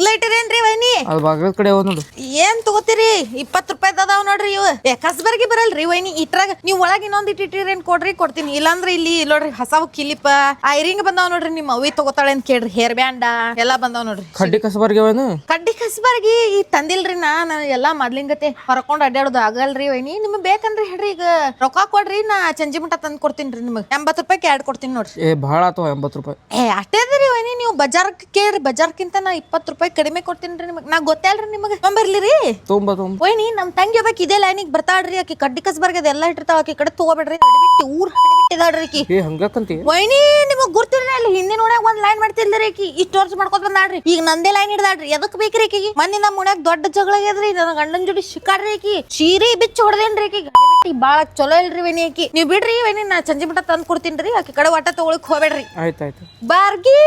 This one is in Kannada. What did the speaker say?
ಕೂದ್ಲ ಇಟ್ಟಿರೇನ್ರಿ ವೈನಿ ಅದು ಬಾಗದ ಕಡೆ ಹೋದ್ ನೋಡು. ಏನ್ ತಗೋತೀರಿ 20 ರೂಪಾಯಿ ಅದಾವ್ ನೋಡ್ರಿ ಇವ್ ಕಸ್ಬರ್ಗಿ ಬರಲ್ರಿ ವೈನಿ ಇಟ್ರಾಗ ನೀವ್ ಒಳಗ್ ಇನ್ನೊಂದ್ ಇಟ್ಟಿರೇನ್ ಕೊಡ್ತೀನಿ ಇಲ್ಲಾಂದ್ರೆ ಇಲ್ಲಿ ನೋಡ್ರಿ ಹೊಸವ್ ಕಿಲಿಪ ಐರಿಂಗ್ ಬಂದಾವ್ ನೋಡ್ರಿ ನಿಮ್ ಅವಿ ತಗೋತಾಳೆ ಅಂತ ಕೇಳ್ರಿ ಹೇರ್ ಬ್ಯಾಂಡ ಎಲ್ಲಾ ಬಂದಾವ್ ನೋಡ್ರಿ. ಕಡ್ಡಿ ಕಸಬಾರ್ಗೆವನು ಕಡ್ಡಿ ಕಸ್ಬರ್ಗಿ ಈಗ ತಂದಿಲ್ರಿ ನಾನು ಎಲ್ಲಾ ಮೊದ್ಲಿಂಗತೆ ಹೊರಕೊಂಡ್ ಅಡ್ಡಾಡೋದು ಆಗಲ್ರಿ ವೈನಿ ನಿಮ್ಗ್ ಬೇಕಂದ್ರಿ ಹೇಳ್ರಿ ಈಗ ರೊಕ್ಕ ಕೊಡ್ರಿ ನಾ ಚಂಜಿ ಮಠ ತಂದ್ ಕೊಡ್ತೀನಿ ನಿಮಗ್ 80 ರೂಪಾಯಿ 2 ಕೊಡ್ತೀನಿ ನೋಡ್ರಿ. ಭಾಳ ಆತವ 80 ರೂಪಾಯಿ. ಅಷ್ಟೇ ಅದ್ರಿ ವೈನಿ ನೀವು ಬಜಾರ್ಕ್ ಕೇಳ್ರಿ ಬಜಾರ್ಕಿಂತ ನಾ 20 ರೂಪಾಯಿ ಕಡಿಮೆ ಕೊಡ್ತೀನಿ ನಿಮಗ್ ನಾ ಗೊತ್ತಲ್ರಿ ನಿಮಗ್ ತೊಂಬರ್ಲಿರಿ ತೊಂಬ ವೈನಿ ನಮ್ ತಂಗಿ ಒಬ್ಬಾಕಿ ಇದೇ ಲೈನಿಗೆ ಬರ್ತಾಳ್ರಿ ಆಕಿ ಕಡ್ಡಿ ಕಸ್ಬರ್ಗ ಅದೆಲ್ಲ ಇಟ್ಟಿರ್ತಾಳ ಆಕಿ ಕಡೆ ತಗೋಬೇಡ್ರಿ ಹಡಿಬಿಟ್ಟು ಊರ್ ಹಡಿಬಿಟ್ಟಿದಾಳ್ರಿ ಆಕಿ. ಹಂಗಂತಿ ವೈನಿ ನಿಮಗ್ ಗುರ್ತಿರ್ರಿ ಅಲ್ಲಿ ಹಿಂದಿನ ಓಣ್ಯಾಗ ಒಂದ್ ಲೈನ್ ಮಾಡ್ತಿಲ್ರಿ ಆಕಿ ಇಷ್ಟು ವರ್ಷ ಮಾಡ್ಕೊತ ಬಂದಾಳ್ರಿ ಈಗ ನಂದೇ ಲೈನ್ ಹಿಡ್ದಾಳ್ರಿ ಎದಕ್ ಬೇಕ್ರಿ ಆಕಿಗೆ ಮೊನ್ನೆ ನಮ್ ಓಣ್ಯಾಗ ದೊಡ್ಡ ಜಗಳ ಆಗ್ಯದ್ರಿ ನನ್ನ ಗಂಡನ್ ಜೋಡಿ ಶಿಕಾಡ್ರಿ ಆಕಿ ಸೀರೆ ಬಿಚ್ಚಿ ಹೊಡೆದೇನ್ರಿ ಆಕಿ ಹಡಿಬಿಟ್ಟಿ ಬಾಳ ಚಲೋ ಇಲ್ರಿ ವೈನಿ ಆಕಿ ನೀವ್ ಬಿಡ್ರಿ ವೈನಿ ನಾ ಚಂಜಿ ಮಠ ತಂದ್ ಕೊಡ್ತೀನಿ ಆಕಿ ಕಡೆ ಒಟ್ಟ ತಗೊಳಕ್ ಹೋಗ್ಬೇಡ್ರಿ. ಆಯ್ತಾಯ್ತು ಬಾರ್ಗಿ